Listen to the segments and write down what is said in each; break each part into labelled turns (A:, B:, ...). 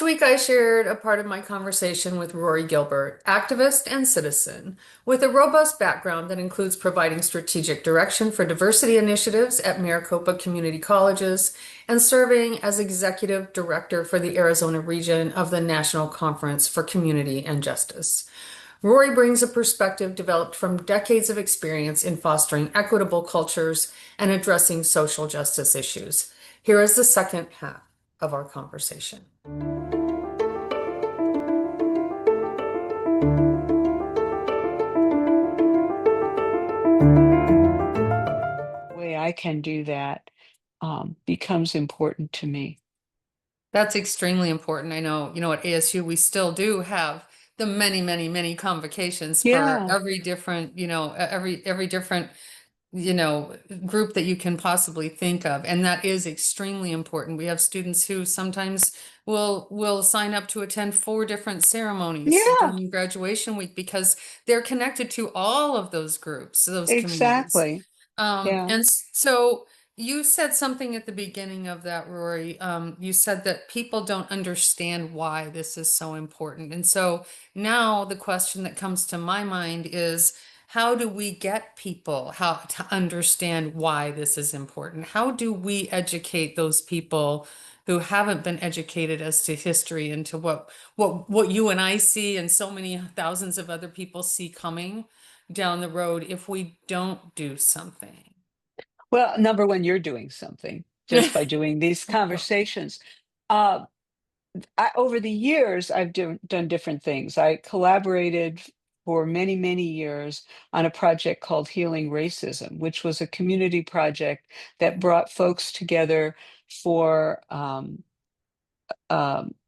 A: Last week, I shared a part of my conversation with Rory Gilbert, activist and citizen, with a robust background that includes providing strategic direction for diversity initiatives at Maricopa Community Colleges and serving as executive director for the Arizona region of the National Conference for Community and Justice. Rory brings a perspective developed from decades of experience in fostering equitable cultures and addressing social justice issues. Here is the second half of our conversation.
B: Way I can do that becomes important to me.
A: That's extremely important. I know, at ASU, we still do have the many, many, many convocations for
B: Yeah,
A: every different, every different, group that you can possibly think of. And that is extremely important. We have students who sometimes will sign up to attend four different ceremonies
B: yeah,
A: during graduation week because they're connected to all of those groups, those communities.
B: exactly. Yeah.
A: So you said something at the beginning of that, Rory. You said that people don't understand why this is so important. And so now the question that comes to my mind is, how do we get people how to understand why this is important? How do we educate those people who haven't been educated as to history and to what you and I see and so many thousands of other people see coming down the road if we don't do something?
B: Well, number one, you're doing something just by doing these conversations. Uh, over the years, I've done different things. I collaborated for many, many years on a project called Healing Racism, which was a community project that brought folks together for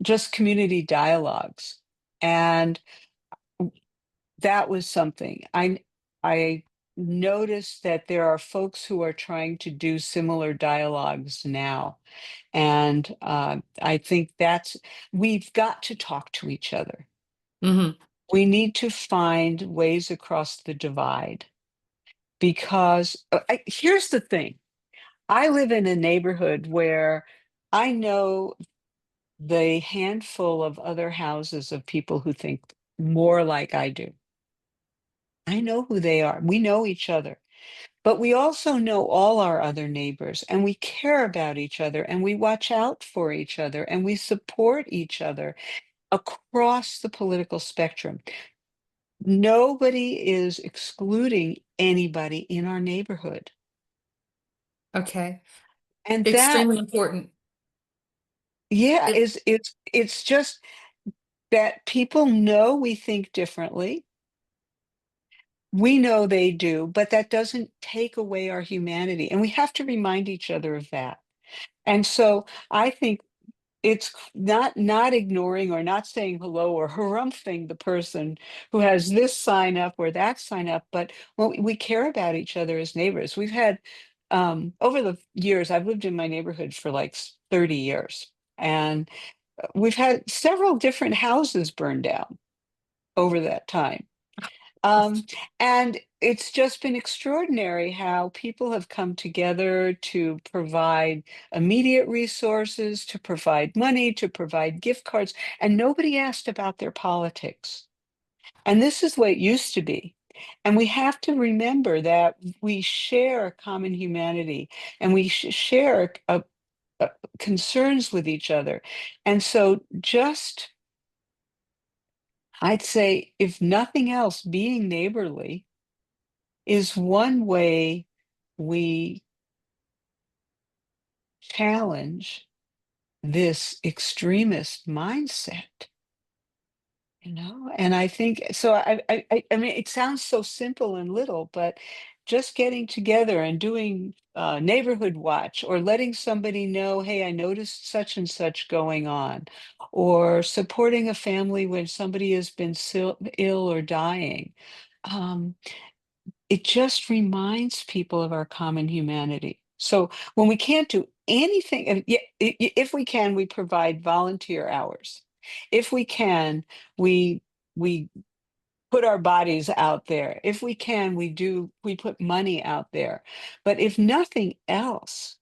B: just community dialogues. And that was something. I noticed that there are folks who are trying to do similar dialogues now, and I think that's we've got to talk to each other.
A: Hmm.
B: We need to find ways across the divide because here's the thing. I live in a neighborhood where I know the handful of other houses of people who think more like I do. I know who they are. We know each other. But we also know all our other neighbors, and we care about each other, and we watch out for each other, and we support each other across the political spectrum. Nobody is excluding anybody in our neighborhood.
A: Okay.
B: And that,
A: Extremely important.
B: yeah,
A: It,
B: it's just that people know we think differently. We know they do, but that doesn't take away our humanity. And we have to remind each other of that. And so I think it's not ignoring or not saying hello or harumphing the person who has this sign up or that sign up, but well, we care about each other as neighbors. We've had over the years, I've lived in my neighborhood for like 30 years, and we've had several different houses burned down over that time. Um, and it's just been extraordinary how people have come together to provide immediate resources, to provide money, to provide gift cards, and nobody asked about their politics. And this is what it used to be. And we have to remember that we share common humanity and we share concerns with each other. And so just I'd say, if nothing else, being neighborly is one way we challenge this extremist mindset, and I think so. I mean, it sounds so simple and little, but just getting together and doing neighborhood watch or letting somebody know, hey, I noticed such and such going on, or supporting a family when somebody has been ill or dying. Um, it just reminds people of our common humanity. So when we can't do anything, and if we can, we provide volunteer hours. If we can, we put our bodies out there. If we can, we put money out there. But if nothing else,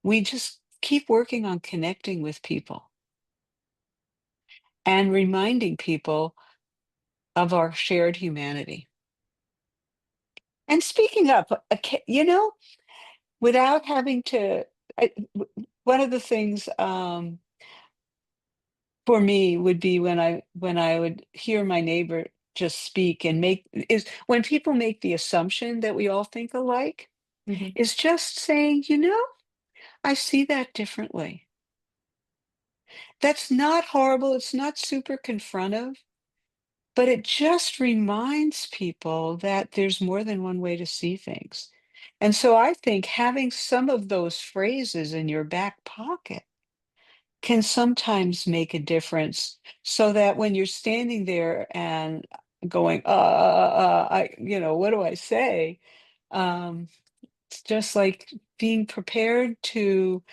B: we just keep working on connecting with people and reminding people of our shared humanity. And speaking up, without having to, one of the things for me would be when I would hear my neighbor just speak and make is when people make the assumption that we all think alike,
A: Mhm.
B: is just saying, I see that differently. That's not horrible. It's not super confrontive, but it just reminds people that there's more than one way to see things. And so I think having some of those phrases in your back pocket can sometimes make a difference so that when you're standing there and going, what do I say? Um, it's just like being prepared to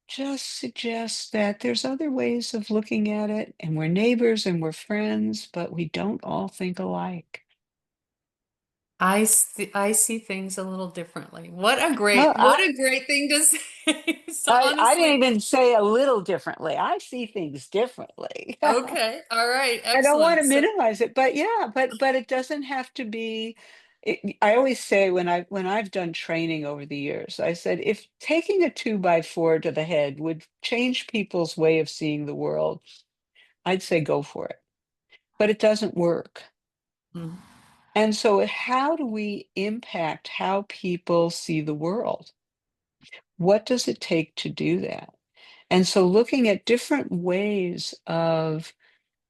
B: just suggest that there's other ways of looking at it, and we're neighbors and we're friends, but we don't all think alike.
A: I see things a little differently.
B: Well,
A: What a great thing to say. So
B: I didn't
A: honestly,
B: even say a little differently. I see things differently.
A: okay. All right.
B: I don't want
A: Excellent.
B: to minimize it, but yeah, but it doesn't have to be. I always say when I've done training over the years, I said if taking a 2x4 to the head would change people's way of seeing the world, I'd say go for it. But it doesn't work.
A: Mm.
B: And so, how do we impact how people see the world? What does it take to do that? And so, looking at different ways of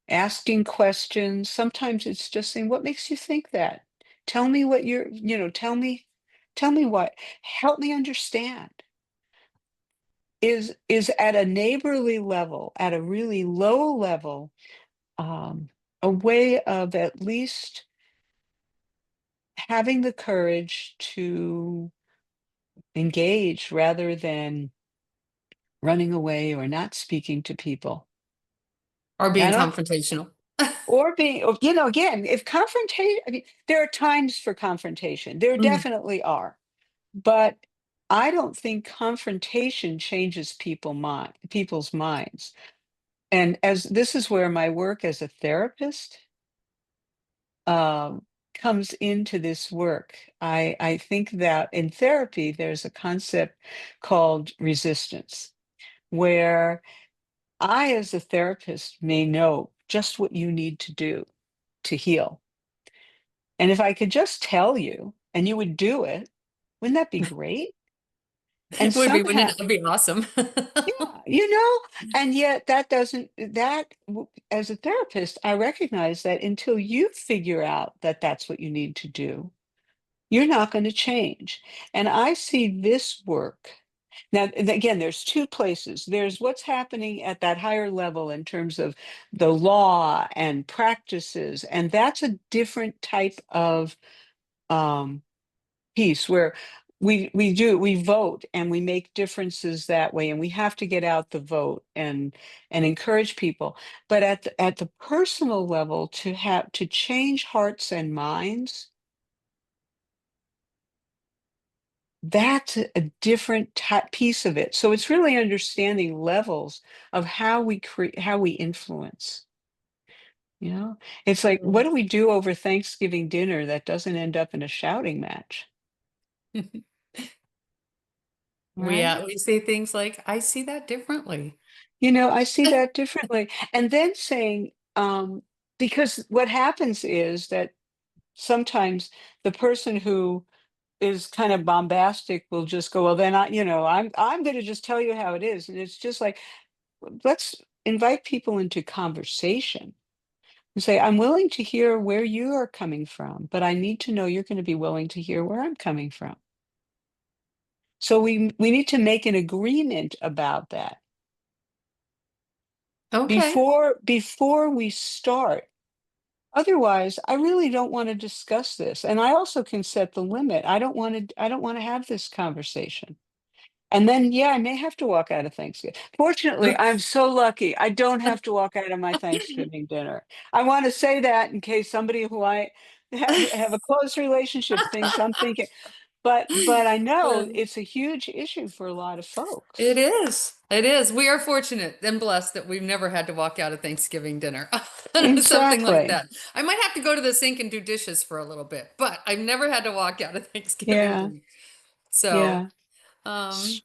B: asking questions. Sometimes it's just saying, "What makes you think that? Tell me what tell me what. Help me understand." Is at a neighborly level, at a really low level, a way of at least having the courage to engage rather than running away or not speaking to people.
A: Or being
B: And
A: confrontational.
B: or being, again, if confrontation, I mean, there are times for confrontation. There
A: Mm.
B: definitely are. But I don't think confrontation changes people's minds. And as this is where my work as a therapist um, comes into this work. I think that in therapy, there's a concept called resistance, where I, as a therapist, may know just what you need to do to heal. And if I could just tell you and you would do it, wouldn't that be great? And
A: Wouldn't
B: somehow,
A: it be awesome?
B: yeah, and yet that doesn't, as a therapist, I recognize that until you figure out that that's what you need to do, you're not going to change. And I see this work. Now, and again, there's two places. There's what's happening at that higher level in terms of the law and practices, and that's a different type of um, piece where we vote and we make differences that way, and we have to get out the vote and encourage people. But at the personal level, to change hearts and minds, that's a different piece of it. So it's really understanding levels of how we influence. It's like, what do we do over Thanksgiving dinner that doesn't end up in a shouting match, right?
A: We say things like, I see that differently.
B: I see that differently. And then saying, because what happens is that sometimes the person who is kind of bombastic will just go, well, then I'm going to just tell you how it is. And it's just like, let's invite people into conversation and say, I'm willing to hear where you are coming from, but I need to know you're going to be willing to hear where I'm coming from. So we need to make an agreement about that
A: Okay.
B: before we start. Otherwise, I really don't want to discuss this. And I also can set the limit. I don't want to have this conversation. And then, yeah, I may have to walk out of Thanksgiving. Fortunately, I'm so lucky. I don't have to walk out of my Thanksgiving dinner. I want to say that in case somebody who I have a close relationship thinks I'm thinking. but I know
A: Yeah.
B: it's a huge issue for a lot of
A: It
B: folks.
A: is. It is. We are fortunate and blessed that we've never had to walk out of Thanksgiving dinner. Something like
B: Exactly.
A: that. I might have to go to the sink and do dishes for a little bit, but I've never had to walk out of Thanksgiving
B: Yeah,
A: dinner. So,
B: yeah.
A: um,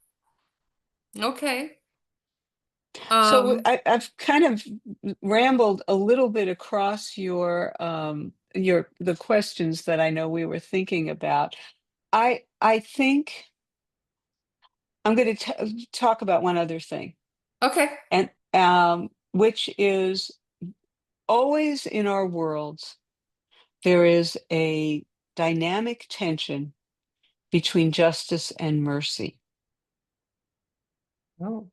A: okay.
B: So
A: Um,
B: I've kind of rambled a little bit across your the questions that I know we were thinking about. I think I'm going to talk about one other thing,
A: okay.
B: and which is always in our worlds there is a dynamic tension between justice and mercy.
A: Oh.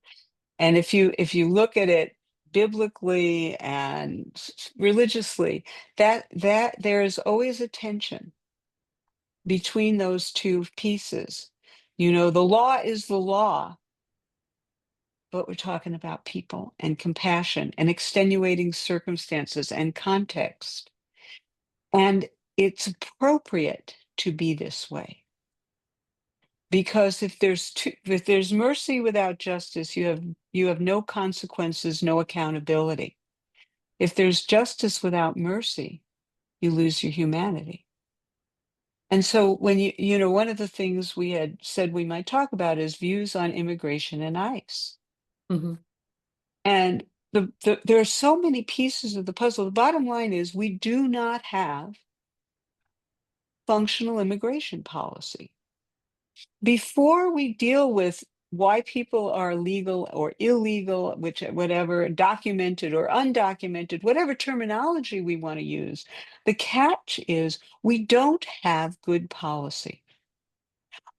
B: And if you look at it biblically and religiously, that there is always a tension between those two pieces. You know, the law is the law, but we're talking about people and compassion and extenuating circumstances and context. And it's appropriate to be this way. Because if there's mercy without justice, you have no consequences, no accountability. If there's justice without mercy, you lose your humanity. And so when one of the things we had said we might talk about is views on immigration and ICE.
A: Hmm.
B: And there are so many pieces of the puzzle. The bottom line is we do not have functional immigration policy. Before we deal with why people are legal or illegal, which whatever, documented or undocumented, whatever terminology we want to use, the catch is we don't have good policy.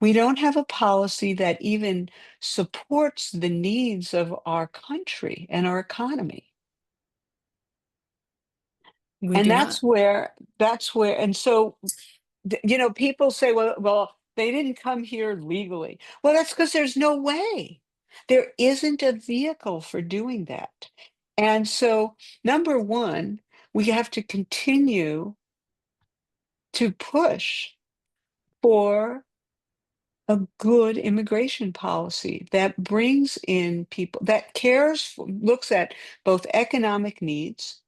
B: We don't have a policy that even supports the needs of our country and our economy.
A: We
B: And
A: do not.
B: that's where, and so people say, well, they didn't come here legally. Well, that's because there's no way. There isn't a vehicle for doing that. And so, number one, we have to continue to push for a good immigration policy that brings in people, that looks at both economic needs,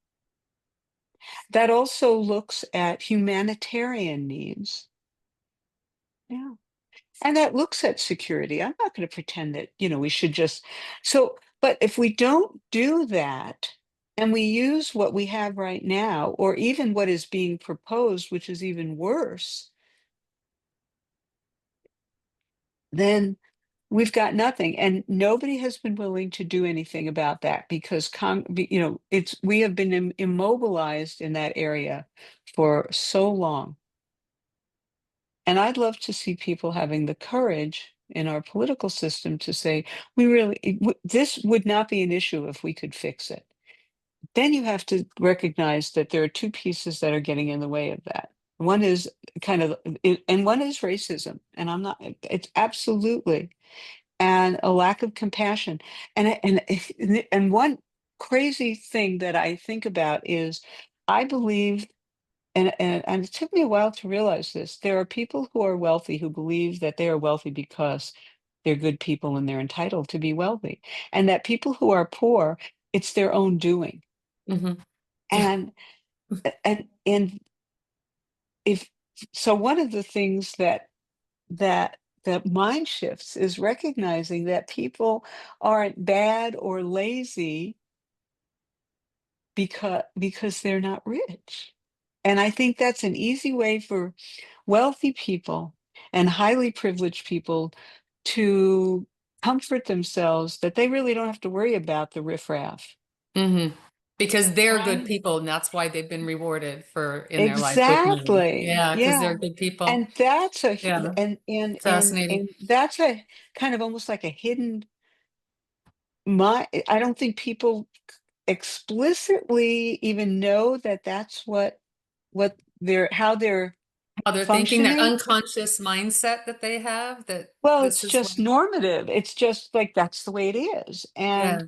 B: that also looks at humanitarian needs. Yeah. And that looks at security. I'm not going to pretend that, we should just but if we don't do that and we use what we have right now, or even what is being proposed, which is even worse, then we've got nothing. And nobody has been willing to do anything about that because, we have been immobilized in that area for so long. And I'd love to see people having the courage in our political system to say, this would not be an issue if we could fix it. Then you have to recognize that there are two pieces that are getting in the way of that. One is and one is racism. And it's absolutely, and a lack of compassion. And one crazy thing that I think about is I believe and it took me a while to realize this. There are people who are wealthy who believe that they are wealthy because they're good people and they're entitled to be wealthy. And that people who are poor, it's their own doing.
A: Hmm. Yeah.
B: And and if so one of the things that that mind shifts is recognizing that people aren't bad or lazy because they're not rich. And I think that's an easy way for wealthy people and highly privileged people to comfort themselves that they really don't have to worry about the riffraff.
A: Hmm. Because they're good
B: Right.
A: people, and that's why they've been rewarded for in their life with money.
B: Exactly.
A: Yeah, because they're
B: Yeah.
A: good people.
B: And that's a
A: Yeah,
B: and
A: fascinating.
B: that's a kind of almost like a hidden I don't think people explicitly even know that that's what they're how they're
A: How they're thinking, that
B: functioning.
A: unconscious mindset that they have, that
B: Well,
A: this
B: it's
A: is what,
B: just normative. It's just like that's the way it is.
A: yeah.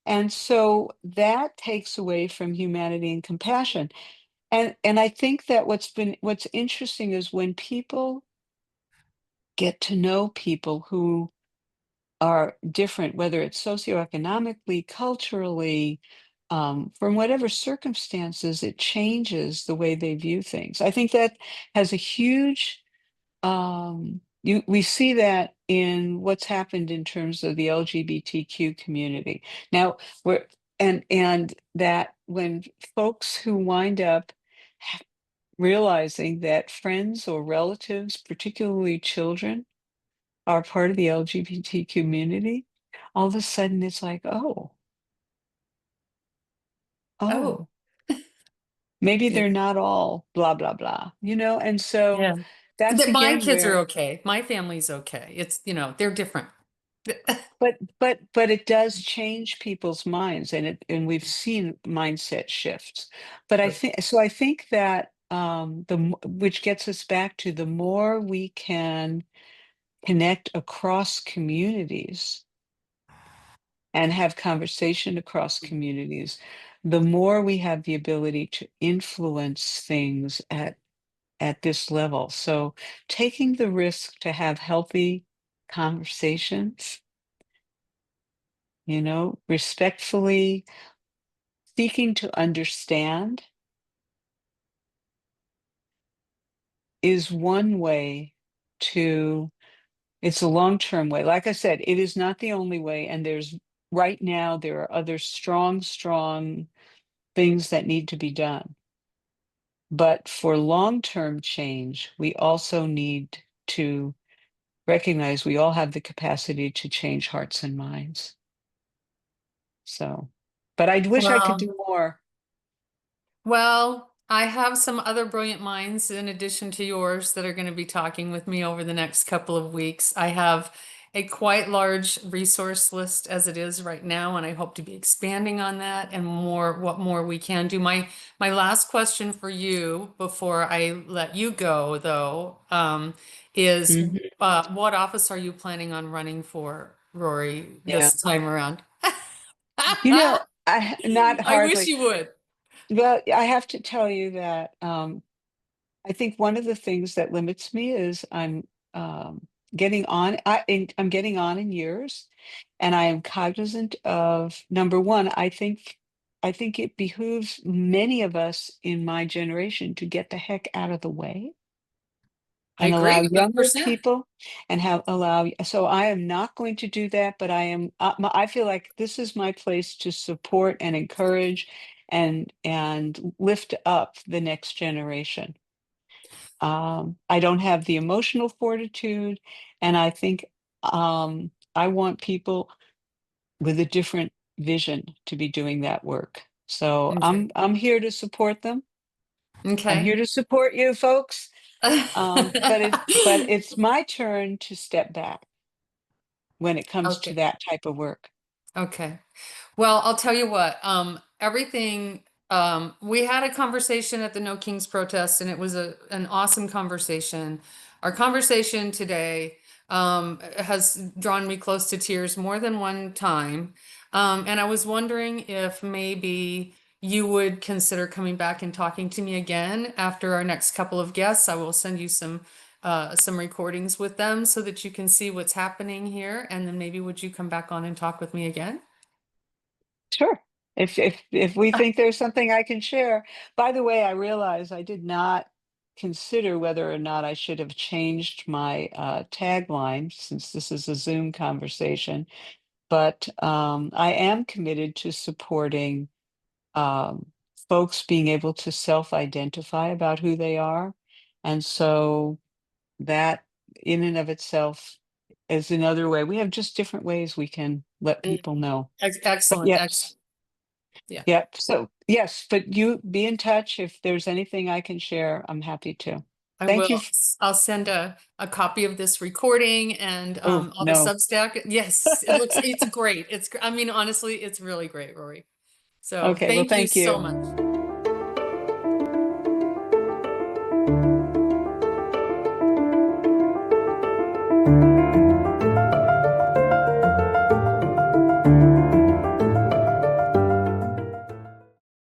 B: And so that takes away from humanity and compassion. And I think that what's interesting is when people get to know people who are different, whether it's socioeconomically, culturally, from whatever circumstances, it changes the way they view things. I think that has a huge we see that in what's happened in terms of the LGBTQ community. Now we're and that when folks who wind up ha- realizing that friends or relatives, particularly children, are part of the LGBT community, all of a sudden it's like, oh,
A: Oh,
B: maybe
A: yeah.
B: they're not all blah, blah, blah, and so
A: Yeah.
B: that's
A: That my
B: again
A: kids are
B: where,
A: okay. My family's okay. It's, they're different.
B: but it does change people's minds and we've seen mindset shifts. But I think that which gets us back to the more we can connect across communities and have conversation across communities, the more we have the ability to influence things at this level. So taking the risk to have healthy conversations, respectfully seeking to understand is one way to it's a long-term way. Like I said, it is not the only way, and right now there are other strong things that need to be done. But for long-term change, we also need to recognize we all have the capacity to change hearts and minds. So, but I wish I could
A: Well,
B: do more.
A: Well, I have some other brilliant minds in addition to yours that are going to be talking with me over the next couple of weeks. I have a quite large resource list as it is right now, and I hope to be expanding on that and what more we can do. My last question for you before I let you go, though, is
B: Mhm.
A: what office are you planning on running for, Rory,
B: Yeah.
A: this time around?
B: I not
A: I wish
B: hardly.
A: you would.
B: Well, I have to tell you that I think one of the things that limits me is um, getting on. I'm getting on in years, and I am cognizant of number one. I think it behooves many of us in my generation to get the heck out of the way
A: I
B: and allow
A: agree,
B: younger
A: 100%.
B: people and have allow. So I am not going to do that, but I am. I feel like this is my place to support and encourage and lift up the next generation. I don't have the emotional fortitude, and I think I want people with a different vision to be doing that work. So
A: Okay.
B: I'm here to support them. I'm
A: Okay.
B: here to support you folks. But it's my turn to step back when it comes to
A: Okay.
B: that type of work.
A: Okay. Well, I'll tell you what, we had a conversation at the No Kings protest and it was an awesome conversation. Our conversation today, has drawn me close to tears more than one time. And I was wondering if maybe you would consider coming back and talking to me again after our next couple of guests. I will send you some recordings with them so that you can see what's happening here. And then maybe would you come back on and talk with me again?
B: Sure. If we think there's something I can share. By the way, I realize I did not consider whether or not I should have changed my tagline since this is a Zoom conversation, but I am committed to supporting um, folks being able to self-identify about who they are. And so that in and of itself is another way. We have just different ways we can let
A: Mm,
B: people know. But
A: Excellent, excellent.
B: yes,
A: Yeah,
B: yep. So yes, but you be in touch if there's anything I can share. I'm happy to.
A: I
B: Thank you.
A: will. I'll send a copy of this recording and
B: Oh,
A: all the
B: no.
A: Substack. Yes, it's great. I mean, honestly, it's really great, Rory. So
B: Okay, well,
A: thank you
B: thank
A: so
B: you.
A: much.